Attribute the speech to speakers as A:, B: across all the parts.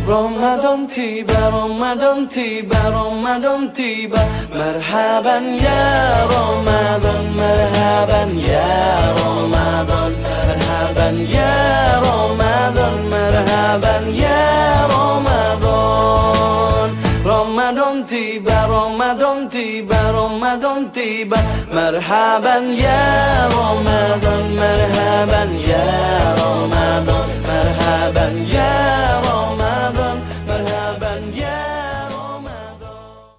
A: Ramadan tiba, Ramadan tiba, Ramadan tiba. Marhaban ya Ramadan, marhaban ya Ramadan, marhaban ya Ramadan, marhaban ya Ramadan. Ramadan tiba, Ramadan tiba, Ramadan tiba. Marhaban ya Ramadan, marhaban ya Ramadan, marhaban ya Ramadan, marhaban ya Ramadan.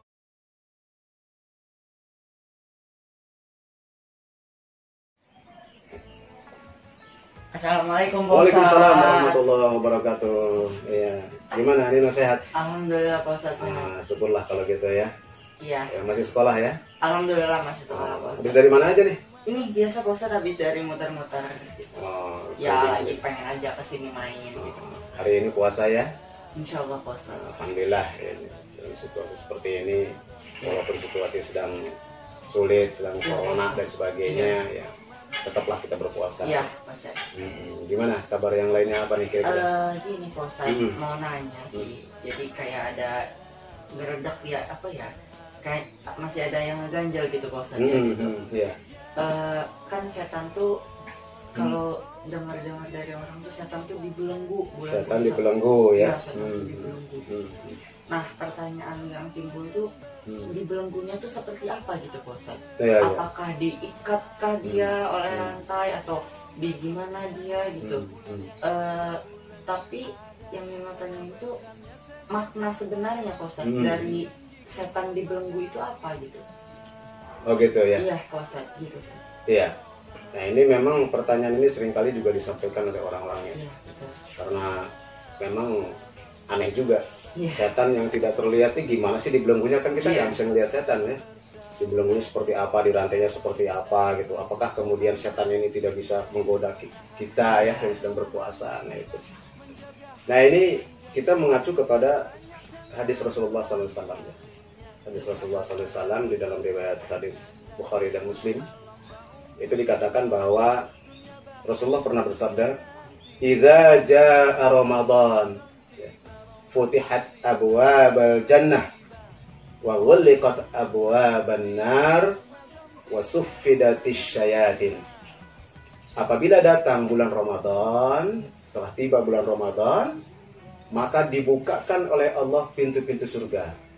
B: Assalamualaikum Pak Ustaz.
C: Waalaikumsalam warahmatullahi wabarakatuh. Ya, gimana Nino, sehat?
B: Alhamdulillah Pak Ustaz.
C: Syukurlah kalau gitu ya.
B: Iya.
C: Ya, masih sekolah ya?
B: Alhamdulillah masih sekolah Pak Ustaz.
C: Habis dari mana aja nih?
B: Ini biasa Pak Ustaz habis dari muter-muter gitu. Ya lagi pengen aja kesini main gitu.
C: Hari ini puasa ya?
B: Insya Allah Pak Ustaz.
C: Alhamdulillah ya. Dalam situasi seperti ini, walaupun situasi sedang sulit, sedang corona dan sebagainya, ya tetaplah kita berpuasa.
B: Iya Pak Ustaz.
C: Gimana kabar yang lainnya, apa nih kira-kira?
B: Gini Pak Ustaz, mau nanya sih. Jadi kayak ada geredak ya, apa ya? Kayak masih ada yang ganjal gitu Pak Ustaz ya gitu.
C: Iya.
B: Kan setan tuh kalau dengar-dengar dari orang tuh setan tuh dibelenggu.
C: Setan dibelenggu ya.
B: Setan dibelenggu. Nah pertanyaan yang timbul tuh dibelenggunya tuh seperti apa gitu Pak Ustaz? Apakah diikatkah dia oleh rantai atau di gimana dia gitu? Tapi yang tanya itu makna sebenarnya Pak Ustaz dari setan dibelenggu itu apa gitu?
C: Oh gitu ya?
B: Iya Pak Ustaz gitu.
C: Iya. Nah ini memang pertanyaan ini seringkali juga disampaikan oleh orang-orang ya.
B: Iya, betul.
C: Karena memang aneh juga.
B: Iya.
C: Setan yang tidak terlihat ini gimana sih dibelenggunya, kan kita nggak bisa melihat setan ya. Dibelenggunya seperti apa, di rantainya seperti apa gitu. Apakah kemudian setan ini tidak bisa menggoda kita ya yang sedang berpuasa? Nah itu. Nah ini kita mengacu kepada hadis Rasulullah SAW ya. Hadis Rasulullah SAW di dalam riwayat hadis Bukhari dan Muslim itu dikatakan bahwa Rasulullah pernah bersabda, "Idza jaa Ramadan, futihat abwabal jannah wa ghulliqat abwaban nar wa suffidatisy syayatin." Apabila datang bulan Ramadan, setelah tiba bulan Ramadan, maka dibukakan oleh Allah pintu-pintu surga.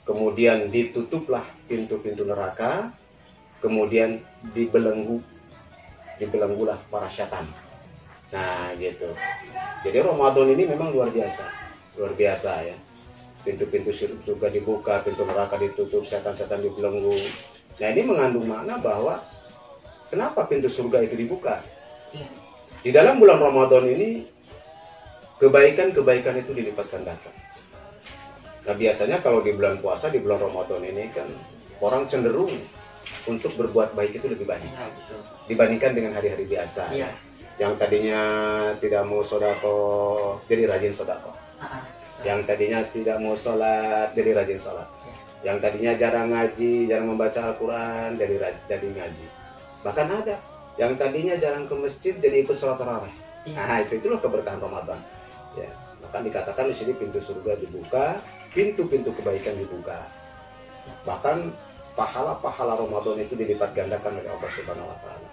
C: Kemudian ditutuplah pintu-pintu neraka. Kemudian dibelenggulah para setan. Nah gitu. Jadi Ramadan ini memang luar biasa ya. Pintu-pintu surga dibuka, pintu neraka ditutup, setan-setan dibelenggu. Nah ini mengandung makna bahwa kenapa pintu surga itu dibuka? Di dalam bulan Ramadan ini kebaikan-kebaikan itu dilipat gandakan. Nah biasanya kalau di bulan puasa, di bulan Ramadan ini kan orang cenderung untuk berbuat baik itu lebih banyak dibandingkan dengan hari-hari biasa. Yang tadinya tidak mau sodako jadi rajin sodako. Yang tadinya tidak mau sholat jadi rajin sholat. Yang tadinya jarang ngaji, jarang membaca Al-Quran jadi ngaji. Bahkan ada yang tadinya jarang ke masjid jadi ikut sholat tarawih. Nah itulah keberkahan Ramadan. Ya, maka dikatakan di sini pintu surga dibuka, pintu-pintu kebaikan dibuka. Bahkan pahala-pahala Ramadan itu dilipat gandakan oleh Allah Subhanahu wa taala.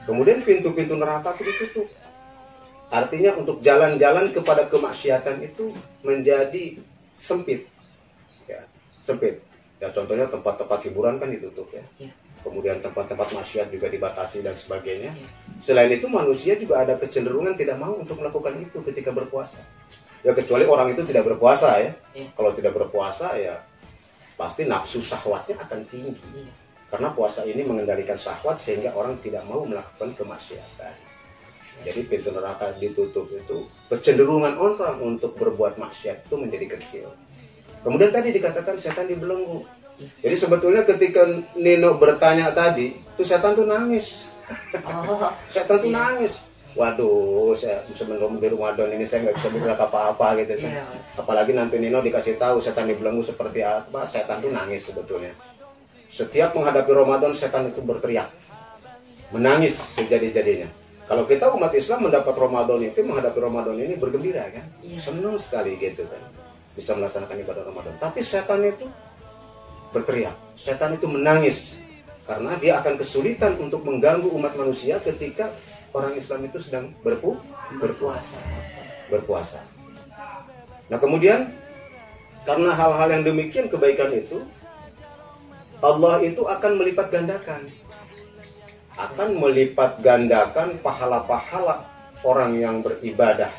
C: Kemudian pintu-pintu neraka itu ditutup. Artinya untuk jalan-jalan kepada kemaksiatan itu menjadi sempit. Ya, sempit. Ya contohnya tempat-tempat hiburan kan ditutup ya. Kemudian tempat-tempat maksiat juga dibatasi dan sebagainya. Selain itu manusia juga ada kecenderungan tidak mau untuk melakukan itu ketika berpuasa. Ya kecuali orang itu tidak berpuasa ya. Kalau tidak berpuasa ya pasti nafsu syahwatnya akan tinggi. Karena puasa ini mengendalikan syahwat sehingga orang tidak mau melakukan kemaksiatan. Jadi pintu neraka ditutup itu kecenderungan orang untuk berbuat maksiat itu menjadi kecil. Kemudian tadi dikatakan setan dibelenggu. Jadi sebetulnya ketika Nino bertanya tadi, tuh setan tuh nangis. Setan tuh nangis. Waduh, saya sebelum di Ramadan ini saya nggak bisa bergerak apa-apa gitu kan. Apalagi nanti Nino dikasih tahu setan dibelenggu seperti apa, setan tuh nangis sebetulnya. Setiap menghadapi Ramadan setan itu berteriak, menangis sejadi-jadinya. Kalau kita umat Islam mendapat Ramadan itu, menghadapi Ramadan ini bergembira kan, senang sekali gitu kan, bisa melaksanakan ibadah Ramadan. Tapi setan itu berteriak, setan itu menangis karena dia akan kesulitan untuk mengganggu umat manusia ketika orang Islam itu sedang berpuasa. Nah kemudian karena hal-hal yang demikian, kebaikan itu Allah itu akan melipat gandakan pahala-pahala orang yang beribadah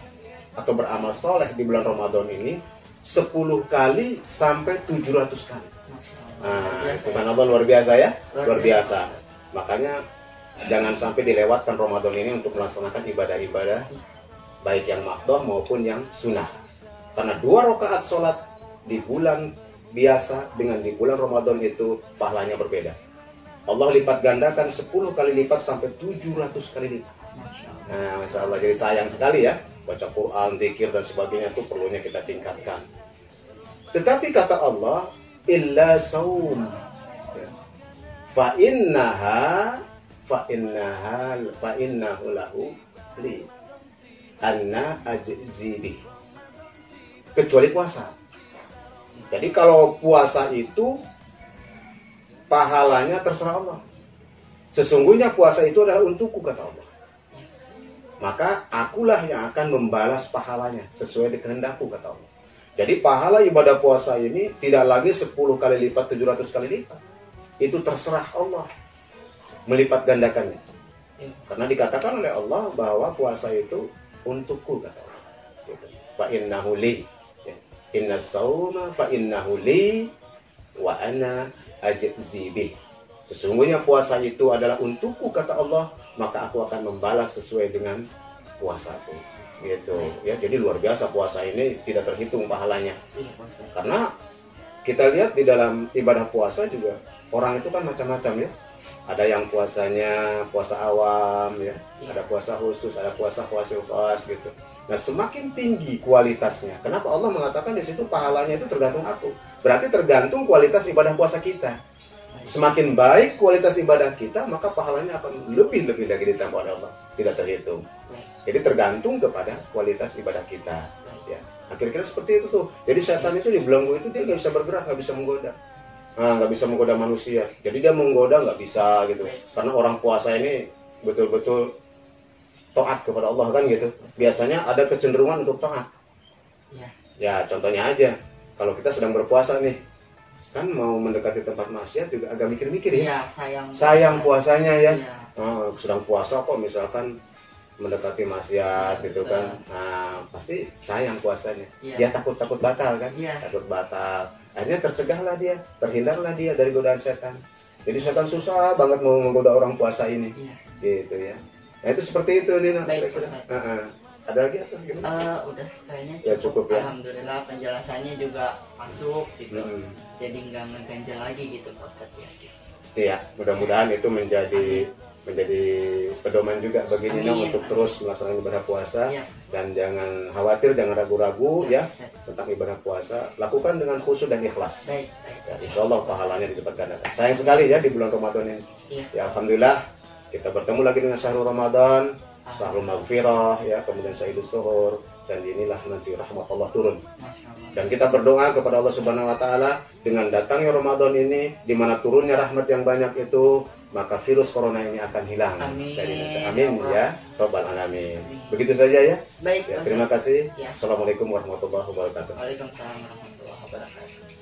C: atau beramal soleh di bulan Ramadan ini 10 kali sampai 700 kali. Nah, subhanallah, luar biasa ya, luar biasa. Makanya jangan sampai dilewatkan Ramadan ini untuk melaksanakan ibadah-ibadah baik yang makruh maupun yang sunnah. Karena 2 rakaat sholat di bulan biasa dengan di bulan Ramadan itu pahalanya berbeda. Allah lipat gandakan 10 kali lipat sampai 700 kali lipat. Nah, Masya Allah, jadi sayang sekali ya, baca Quran, zikir dan sebagainya itu perlunya kita tingkatkan. Tetapi kata Allah, illa saum fa innahu lahu li anna ajzibi, kecuali puasa. Jadi kalau puasa itu pahalanya terserah Allah. Sesungguhnya puasa itu adalah untukku, kata Allah. Maka akulah yang akan membalas pahalanya sesuai dengan kehendakku, kata Allah. Jadi pahala ibadah puasa ini tidak lagi 10 kali lipat, 700 kali lipat. Itu terserah Allah melipat gandakannya. Karena dikatakan oleh Allah bahwa puasa itu untukku, kata Allah. Fa innahu li. Inna sauma fa innahu li wa ana ajzi bih. Sesungguhnya puasa itu adalah untukku, kata Allah, maka aku akan membalas sesuai dengan puasaku. Gitu ya. Jadi luar biasa puasa ini, tidak terhitung pahalanya. Karena kita lihat di dalam ibadah puasa juga orang itu kan macam-macam ya. Ada yang puasanya puasa awam ya, ada puasa khusus, ada puasa khas gitu. Nah, semakin tinggi kualitasnya. Kenapa Allah mengatakan di situ pahalanya itu tergantung aku? Berarti tergantung kualitas ibadah puasa kita. Semakin baik kualitas ibadah kita, maka pahalanya akan lebih-lebih lagi ditambah oleh Allah, tidak terhitung. Jadi tergantung kepada kualitas ibadah kita. Ya, kira-kira seperti itu tuh. Jadi setan itu di belenggu itu dia nggak bisa bergerak, nggak bisa menggoda. Nggak bisa menggoda manusia. Jadi dia menggoda nggak bisa gitu. Karena orang puasa ini betul-betul taat kepada Allah kan gitu. Biasanya ada kecenderungan untuk taat. Ya contohnya aja, kalau kita sedang berpuasa nih, kan mau mendekati tempat maksiat juga agak mikir-mikir ya. Sayang puasanya ya. Sedang puasa kok misalkan mendekati maksiat gitu kan. Nah, pasti sayang puasanya. Dia takut batal kan? Takut batal. Akhirnya tercegahlah dia, terhindarlah dia dari godaan setan. Jadi setan susah banget mau menggoda orang puasa ini. Gitu ya. Nah, itu seperti itu Nina. Ada lagi atau gimana?
B: Udah kayaknya
C: cukup ya.
B: Alhamdulillah penjelasannya juga masuk gitu. Jadi nggak ngeganjal lagi gitu Pak Ustadz ya.
C: Iya, mudah-mudahan itu menjadi pedoman juga bagi Nina untuk terus melaksanakan ibadah puasa. Dan jangan khawatir, jangan ragu-ragu ya tentang ibadah puasa. Lakukan dengan khusyuk dan ikhlas. Ya, insya Allah pahalanya dilipat gandakan. Sayang sekali ya di bulan Ramadan ini. Ya, alhamdulillah kita bertemu lagi dengan syahrul Ramadan, syahrul maghfirah ya, kemudian sayyidus suhur, dan inilah nanti rahmat Allah turun. Dan kita berdoa kepada Allah Subhanahu wa taala dengan datangnya Ramadan ini, di mana turunnya rahmat yang banyak itu, maka virus corona ini akan hilang dari Indonesia. Amin ya rabbal alamin. Begitu saja ya.
B: Baik,
C: ya, terima kasih. Assalamualaikum warahmatullahi wabarakatuh.
B: Waalaikumsalam warahmatullahi wabarakatuh.